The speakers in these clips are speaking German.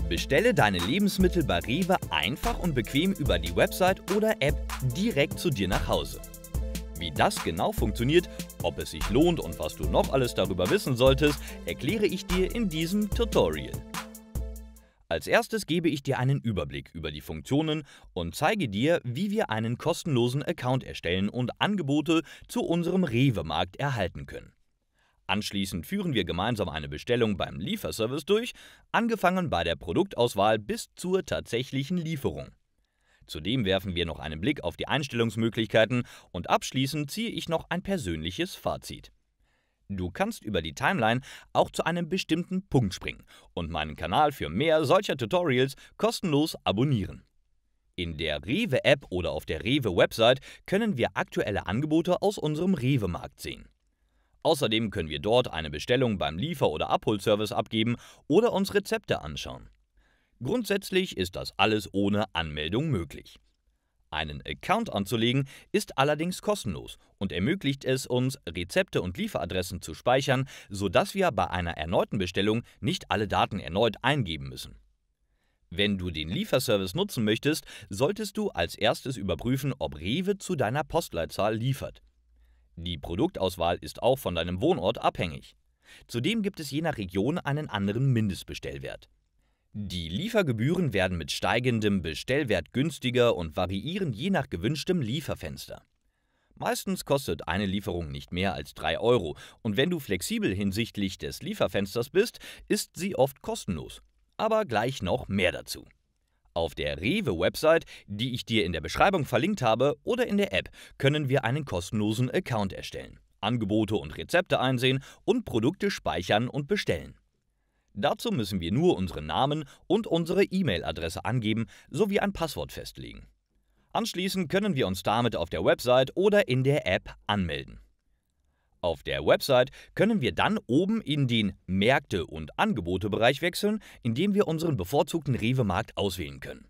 Bestelle deine Lebensmittel bei Rewe einfach und bequem über die Website oder App direkt zu dir nach Hause. Wie das genau funktioniert, ob es sich lohnt und was du noch alles darüber wissen solltest, erkläre ich dir in diesem Tutorial. Als erstes gebe ich dir einen Überblick über die Funktionen und zeige dir, wie wir einen kostenlosen Account erstellen und Angebote zu unserem Rewe-Markt erhalten können. Anschließend führen wir gemeinsam eine Bestellung beim Lieferservice durch, angefangen bei der Produktauswahl bis zur tatsächlichen Lieferung. Zudem werfen wir noch einen Blick auf die Einstellungsmöglichkeiten und abschließend ziehe ich noch ein persönliches Fazit. Du kannst über die Timeline auch zu einem bestimmten Punkt springen und meinen Kanal für mehr solcher Tutorials kostenlos abonnieren. In der Rewe-App oder auf der Rewe-Website können wir aktuelle Angebote aus unserem Rewe-Markt sehen. Außerdem können wir dort eine Bestellung beim Liefer- oder Abholservice abgeben oder uns Rezepte anschauen. Grundsätzlich ist das alles ohne Anmeldung möglich. Einen Account anzulegen ist allerdings kostenlos und ermöglicht es uns, Rezepte und Lieferadressen zu speichern, sodass wir bei einer erneuten Bestellung nicht alle Daten erneut eingeben müssen. Wenn du den Lieferservice nutzen möchtest, solltest du als erstes überprüfen, ob Rewe zu deiner Postleitzahl liefert. Die Produktauswahl ist auch von deinem Wohnort abhängig. Zudem gibt es je nach Region einen anderen Mindestbestellwert. Die Liefergebühren werden mit steigendem Bestellwert günstiger und variieren je nach gewünschtem Lieferfenster. Meistens kostet eine Lieferung nicht mehr als 3 € und wenn du flexibel hinsichtlich des Lieferfensters bist, ist sie oft kostenlos. Aber gleich noch mehr dazu. Auf der Rewe-Website, die ich dir in der Beschreibung verlinkt habe, oder in der App können wir einen kostenlosen Account erstellen, Angebote und Rezepte einsehen und Produkte speichern und bestellen. Dazu müssen wir nur unseren Namen und unsere E-Mail-Adresse angeben sowie ein Passwort festlegen. Anschließend können wir uns damit auf der Website oder in der App anmelden. Auf der Website können wir dann oben in den Märkte- und Angebote-Bereich wechseln, indem wir unseren bevorzugten Rewe-Markt auswählen können.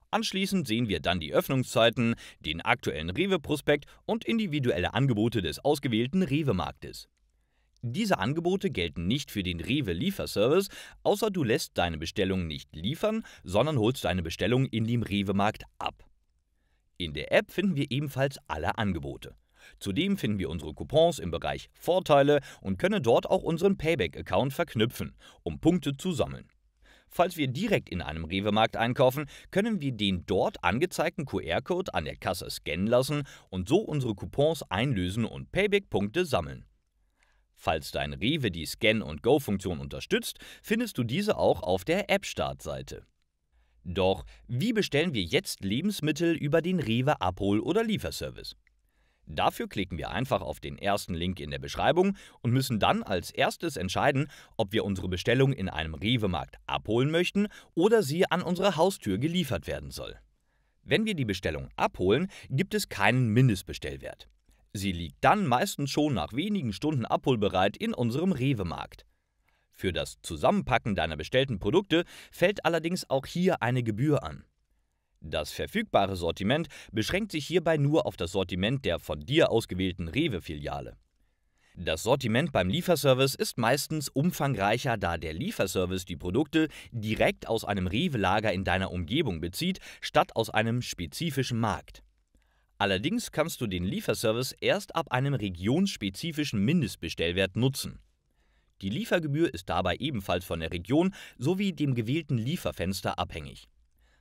Anschließend sehen wir dann die Öffnungszeiten, den aktuellen Rewe-Prospekt und individuelle Angebote des ausgewählten Rewe-Marktes. Diese Angebote gelten nicht für den Rewe-Lieferservice, außer du lässt deine Bestellung nicht liefern, sondern holst deine Bestellung in dem Rewe-Markt ab. In der App finden wir ebenfalls alle Angebote. Zudem finden wir unsere Coupons im Bereich Vorteile und können dort auch unseren Payback-Account verknüpfen, um Punkte zu sammeln. Falls wir direkt in einem Rewe-Markt einkaufen, können wir den dort angezeigten QR-Code an der Kasse scannen lassen und so unsere Coupons einlösen und Payback-Punkte sammeln. Falls dein Rewe die Scan-and-Go-Funktion unterstützt, findest du diese auch auf der App-Startseite. Doch wie bestellen wir jetzt Lebensmittel über den Rewe-Abhol- oder Lieferservice? Dafür klicken wir einfach auf den ersten Link in der Beschreibung und müssen dann als erstes entscheiden, ob wir unsere Bestellung in einem Rewe-Markt abholen möchten oder sie an unsere Haustür geliefert werden soll. Wenn wir die Bestellung abholen, gibt es keinen Mindestbestellwert. Sie liegt dann meistens schon nach wenigen Stunden abholbereit in unserem Rewe-Markt. Für das Zusammenpacken deiner bestellten Produkte fällt allerdings auch hier eine Gebühr an. Das verfügbare Sortiment beschränkt sich hierbei nur auf das Sortiment der von dir ausgewählten Rewe-Filiale. Das Sortiment beim Lieferservice ist meistens umfangreicher, da der Lieferservice die Produkte direkt aus einem Rewe-Lager in deiner Umgebung bezieht, statt aus einem spezifischen Markt. Allerdings kannst du den Lieferservice erst ab einem regionsspezifischen Mindestbestellwert nutzen. Die Liefergebühr ist dabei ebenfalls von der Region sowie dem gewählten Lieferfenster abhängig.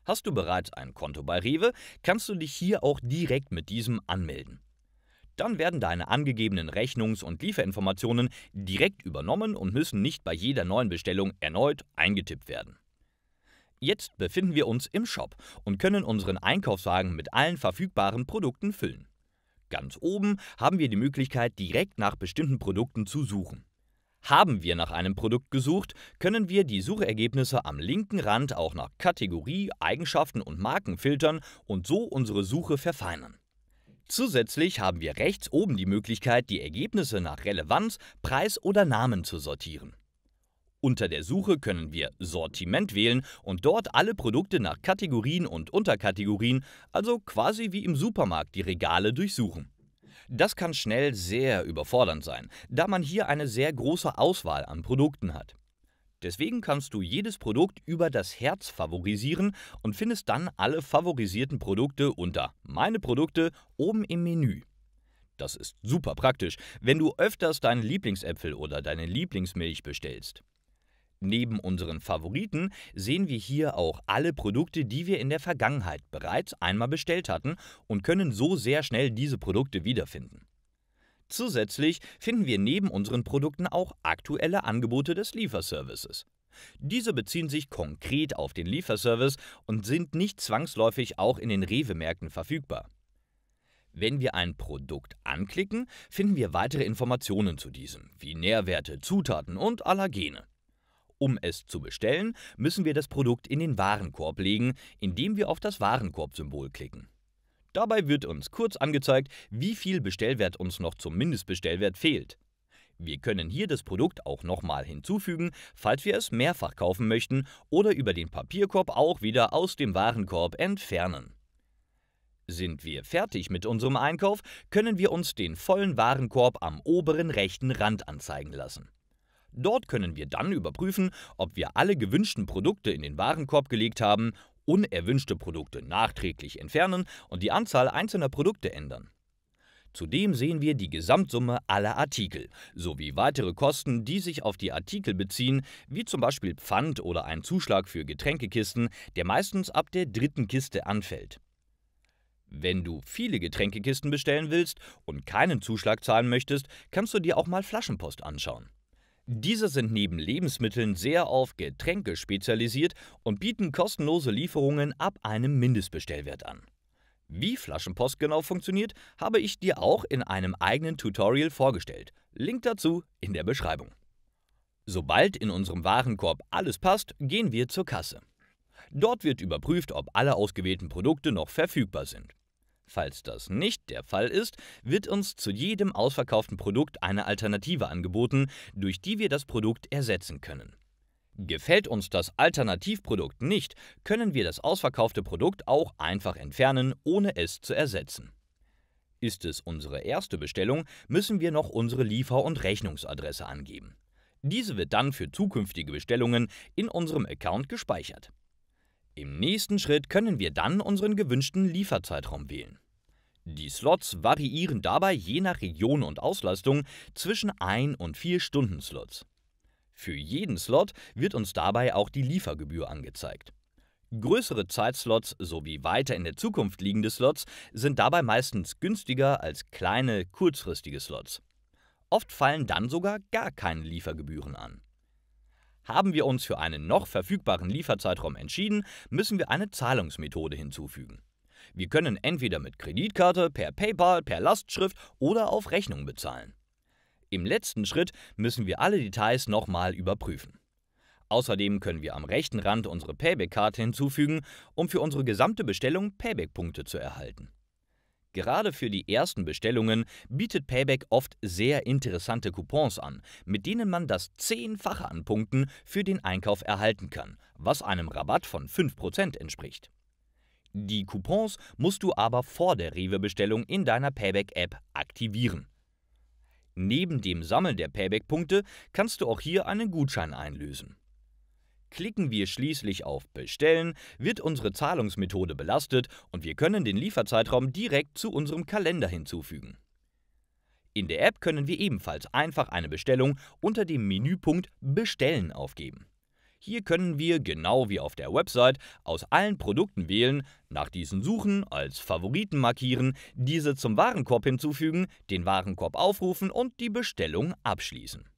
Hast du bereits ein Konto bei Rewe, kannst du dich hier auch direkt mit diesem anmelden. Dann werden deine angegebenen Rechnungs- und Lieferinformationen direkt übernommen und müssen nicht bei jeder neuen Bestellung erneut eingetippt werden. Jetzt befinden wir uns im Shop und können unseren Einkaufswagen mit allen verfügbaren Produkten füllen. Ganz oben haben wir die Möglichkeit, direkt nach bestimmten Produkten zu suchen. Haben wir nach einem Produkt gesucht, können wir die Suchergebnisse am linken Rand auch nach Kategorie, Eigenschaften und Marken filtern und so unsere Suche verfeinern. Zusätzlich haben wir rechts oben die Möglichkeit, die Ergebnisse nach Relevanz, Preis oder Namen zu sortieren. Unter der Suche können wir Sortiment wählen und dort alle Produkte nach Kategorien und Unterkategorien, also quasi wie im Supermarkt die Regale durchsuchen. Das kann schnell sehr überfordernd sein, da man hier eine sehr große Auswahl an Produkten hat. Deswegen kannst du jedes Produkt über das Herz favorisieren und findest dann alle favorisierten Produkte unter Meine Produkte oben im Menü. Das ist super praktisch, wenn du öfters deine Lieblingsäpfel oder deine Lieblingsmilch bestellst. Neben unseren Favoriten sehen wir hier auch alle Produkte, die wir in der Vergangenheit bereits einmal bestellt hatten und können so sehr schnell diese Produkte wiederfinden. Zusätzlich finden wir neben unseren Produkten auch aktuelle Angebote des Lieferservices. Diese beziehen sich konkret auf den Lieferservice und sind nicht zwangsläufig auch in den Rewe-Märkten verfügbar. Wenn wir ein Produkt anklicken, finden wir weitere Informationen zu diesem, wie Nährwerte, Zutaten und Allergene. Um es zu bestellen, müssen wir das Produkt in den Warenkorb legen, indem wir auf das Warenkorb-Symbol klicken. Dabei wird uns kurz angezeigt, wie viel Bestellwert uns noch zum Mindestbestellwert fehlt. Wir können hier das Produkt auch nochmal hinzufügen, falls wir es mehrfach kaufen möchten, oder über den Papierkorb auch wieder aus dem Warenkorb entfernen. Sind wir fertig mit unserem Einkauf, können wir uns den vollen Warenkorb am oberen rechten Rand anzeigen lassen. Dort können wir dann überprüfen, ob wir alle gewünschten Produkte in den Warenkorb gelegt haben, unerwünschte Produkte nachträglich entfernen und die Anzahl einzelner Produkte ändern. Zudem sehen wir die Gesamtsumme aller Artikel, sowie weitere Kosten, die sich auf die Artikel beziehen, wie zum Beispiel Pfand oder ein Zuschlag für Getränkekisten, der meistens ab der 3. Kiste anfällt. Wenn du viele Getränkekisten bestellen willst und keinen Zuschlag zahlen möchtest, kannst du dir auch mal Flaschenpost anschauen. Diese sind neben Lebensmitteln sehr auf Getränke spezialisiert und bieten kostenlose Lieferungen ab einem Mindestbestellwert an. Wie Flaschenpost genau funktioniert, habe ich dir auch in einem eigenen Tutorial vorgestellt. Link dazu in der Beschreibung. Sobald in unserem Warenkorb alles passt, gehen wir zur Kasse. Dort wird überprüft, ob alle ausgewählten Produkte noch verfügbar sind. Falls das nicht der Fall ist, wird uns zu jedem ausverkauften Produkt eine Alternative angeboten, durch die wir das Produkt ersetzen können. Gefällt uns das Alternativprodukt nicht, können wir das ausverkaufte Produkt auch einfach entfernen, ohne es zu ersetzen. Ist es unsere erste Bestellung, müssen wir noch unsere Liefer- und Rechnungsadresse angeben. Diese wird dann für zukünftige Bestellungen in unserem Account gespeichert. Im nächsten Schritt können wir dann unseren gewünschten Lieferzeitraum wählen. Die Slots variieren dabei je nach Region und Auslastung zwischen 1 und 4 Stunden-Slots. Für jeden Slot wird uns dabei auch die Liefergebühr angezeigt. Größere Zeitslots sowie weiter in der Zukunft liegende Slots sind dabei meistens günstiger als kleine, kurzfristige Slots. Oft fallen dann sogar gar keine Liefergebühren an. Haben wir uns für einen noch verfügbaren Lieferzeitraum entschieden, müssen wir eine Zahlungsmethode hinzufügen. Wir können entweder mit Kreditkarte, per PayPal, per Lastschrift oder auf Rechnung bezahlen. Im letzten Schritt müssen wir alle Details nochmal überprüfen. Außerdem können wir am rechten Rand unsere Payback-Karte hinzufügen, um für unsere gesamte Bestellung Payback-Punkte zu erhalten. Gerade für die ersten Bestellungen bietet Payback oft sehr interessante Coupons an, mit denen man das 10-fache an Punkten für den Einkauf erhalten kann, was einem Rabatt von 5% entspricht. Die Coupons musst du aber vor der Rewe-Bestellung in deiner Payback-App aktivieren. Neben dem Sammeln der Payback-Punkte kannst du auch hier einen Gutschein einlösen. Klicken wir schließlich auf Bestellen, wird unsere Zahlungsmethode belastet und wir können den Lieferzeitraum direkt zu unserem Kalender hinzufügen. In der App können wir ebenfalls einfach eine Bestellung unter dem Menüpunkt Bestellen aufgeben. Hier können wir, genau wie auf der Website, aus allen Produkten wählen, nach diesen suchen, als Favoriten markieren, diese zum Warenkorb hinzufügen, den Warenkorb aufrufen und die Bestellung abschließen.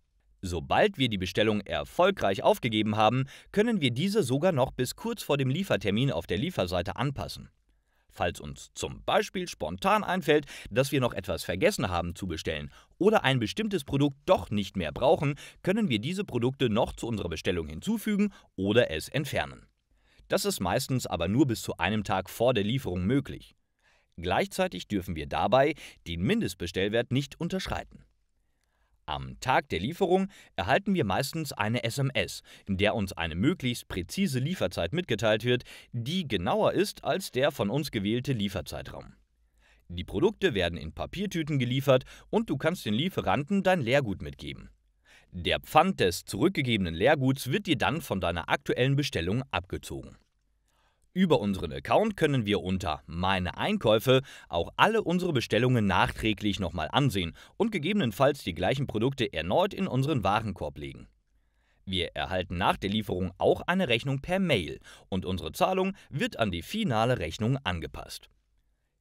Sobald wir die Bestellung erfolgreich aufgegeben haben, können wir diese sogar noch bis kurz vor dem Liefertermin auf der Lieferseite anpassen. Falls uns zum Beispiel spontan einfällt, dass wir noch etwas vergessen haben zu bestellen oder ein bestimmtes Produkt doch nicht mehr brauchen, können wir diese Produkte noch zu unserer Bestellung hinzufügen oder es entfernen. Das ist meistens aber nur bis zu einem Tag vor der Lieferung möglich. Gleichzeitig dürfen wir dabei den Mindestbestellwert nicht unterschreiten. Am Tag der Lieferung erhalten wir meistens eine SMS, in der uns eine möglichst präzise Lieferzeit mitgeteilt wird, die genauer ist als der von uns gewählte Lieferzeitraum. Die Produkte werden in Papiertüten geliefert und du kannst den Lieferanten dein Leergut mitgeben. Der Pfand des zurückgegebenen Leerguts wird dir dann von deiner aktuellen Bestellung abgezogen. Über unseren Account können wir unter Meine Einkäufe auch alle unsere Bestellungen nachträglich nochmal ansehen und gegebenenfalls die gleichen Produkte erneut in unseren Warenkorb legen. Wir erhalten nach der Lieferung auch eine Rechnung per Mail und unsere Zahlung wird an die finale Rechnung angepasst.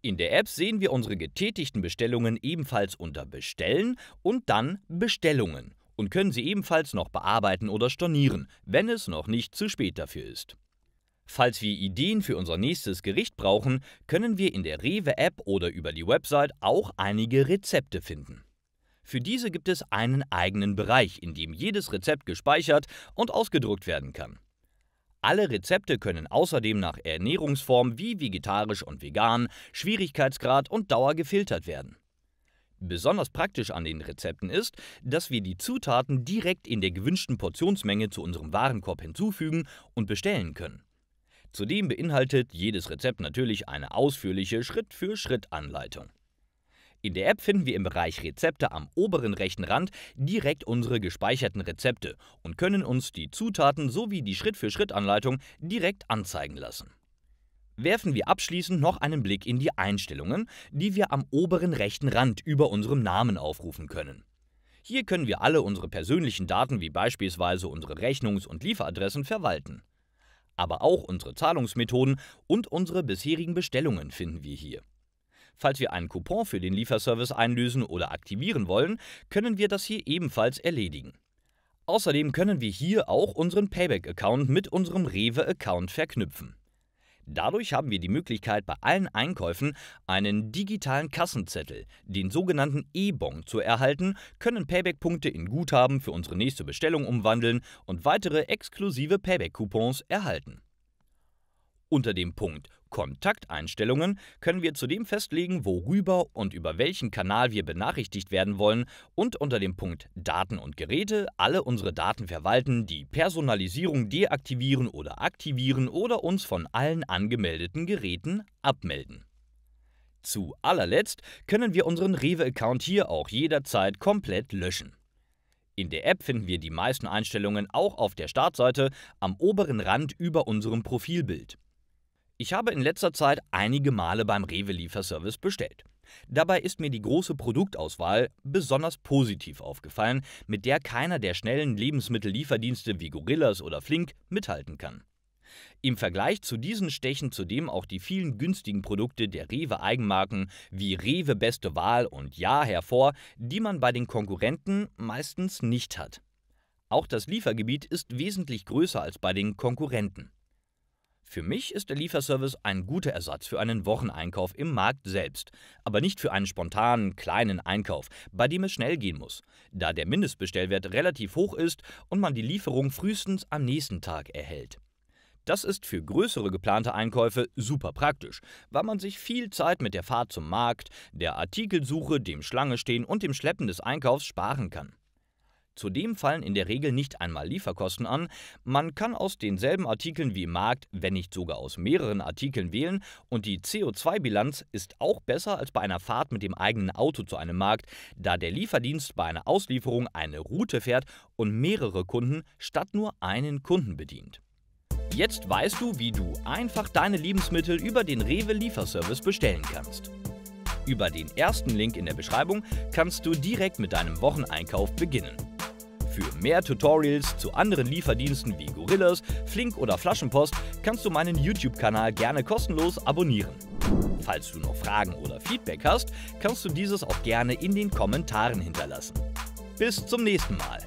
In der App sehen wir unsere getätigten Bestellungen ebenfalls unter Bestellen und dann Bestellungen und können sie ebenfalls noch bearbeiten oder stornieren, wenn es noch nicht zu spät dafür ist. Falls wir Ideen für unser nächstes Gericht brauchen, können wir in der Rewe-App oder über die Website auch einige Rezepte finden. Für diese gibt es einen eigenen Bereich, in dem jedes Rezept gespeichert und ausgedruckt werden kann. Alle Rezepte können außerdem nach Ernährungsform wie vegetarisch und vegan, Schwierigkeitsgrad und Dauer gefiltert werden. Besonders praktisch an den Rezepten ist, dass wir die Zutaten direkt in der gewünschten Portionsmenge zu unserem Warenkorb hinzufügen und bestellen können. Zudem beinhaltet jedes Rezept natürlich eine ausführliche Schritt-für-Schritt-Anleitung. In der App finden wir im Bereich Rezepte am oberen rechten Rand direkt unsere gespeicherten Rezepte und können uns die Zutaten sowie die Schritt-für-Schritt-Anleitung direkt anzeigen lassen. Werfen wir abschließend noch einen Blick in die Einstellungen, die wir am oberen rechten Rand über unserem Namen aufrufen können. Hier können wir alle unsere persönlichen Daten wie beispielsweise unsere Rechnungs- und Lieferadressen verwalten. Aber auch unsere Zahlungsmethoden und unsere bisherigen Bestellungen finden wir hier. Falls wir einen Coupon für den Lieferservice einlösen oder aktivieren wollen, können wir das hier ebenfalls erledigen. Außerdem können wir hier auch unseren Payback-Account mit unserem Rewe-Account verknüpfen. Dadurch haben wir die Möglichkeit, bei allen Einkäufen einen digitalen Kassenzettel, den sogenannten E-Bon, zu erhalten, können Payback-Punkte in Guthaben für unsere nächste Bestellung umwandeln und weitere exklusive Payback-Coupons erhalten. Unter dem Punkt Kontakteinstellungen können wir zudem festlegen, worüber und über welchen Kanal wir benachrichtigt werden wollen und unter dem Punkt Daten und Geräte alle unsere Daten verwalten, die Personalisierung deaktivieren oder aktivieren oder uns von allen angemeldeten Geräten abmelden. Zu allerletzt können wir unseren Rewe-Account hier auch jederzeit komplett löschen. In der App finden wir die meisten Einstellungen auch auf der Startseite am oberen Rand über unserem Profilbild. Ich habe in letzter Zeit einige Male beim Rewe-Lieferservice bestellt. Dabei ist mir die große Produktauswahl besonders positiv aufgefallen, mit der keiner der schnellen Lebensmittellieferdienste wie Gorillas oder Flink mithalten kann. Im Vergleich zu diesen stechen zudem auch die vielen günstigen Produkte der Rewe-Eigenmarken wie Rewe Beste Wahl und Ja hervor, die man bei den Konkurrenten meistens nicht hat. Auch das Liefergebiet ist wesentlich größer als bei den Konkurrenten. Für mich ist der Lieferservice ein guter Ersatz für einen Wocheneinkauf im Markt selbst, aber nicht für einen spontanen, kleinen Einkauf, bei dem es schnell gehen muss, da der Mindestbestellwert relativ hoch ist und man die Lieferung frühestens am nächsten Tag erhält. Das ist für größere geplante Einkäufe super praktisch, weil man sich viel Zeit mit der Fahrt zum Markt, der Artikelsuche, dem Schlangestehen und dem Schleppen des Einkaufs sparen kann. Zudem fallen in der Regel nicht einmal Lieferkosten an, man kann aus denselben Artikeln wie im Markt, wenn nicht sogar aus mehreren Artikeln wählen und die CO2-Bilanz ist auch besser als bei einer Fahrt mit dem eigenen Auto zu einem Markt, da der Lieferdienst bei einer Auslieferung eine Route fährt und mehrere Kunden statt nur einen Kunden bedient. Jetzt weißt du, wie du einfach deine Lebensmittel über den Rewe-Lieferservice bestellen kannst. Über den ersten Link in der Beschreibung kannst du direkt mit deinem Wocheneinkauf beginnen. Für mehr Tutorials zu anderen Lieferdiensten wie Gorillas, Flink oder Flaschenpost kannst du meinen YouTube-Kanal gerne kostenlos abonnieren. Falls du noch Fragen oder Feedback hast, kannst du dieses auch gerne in den Kommentaren hinterlassen. Bis zum nächsten Mal.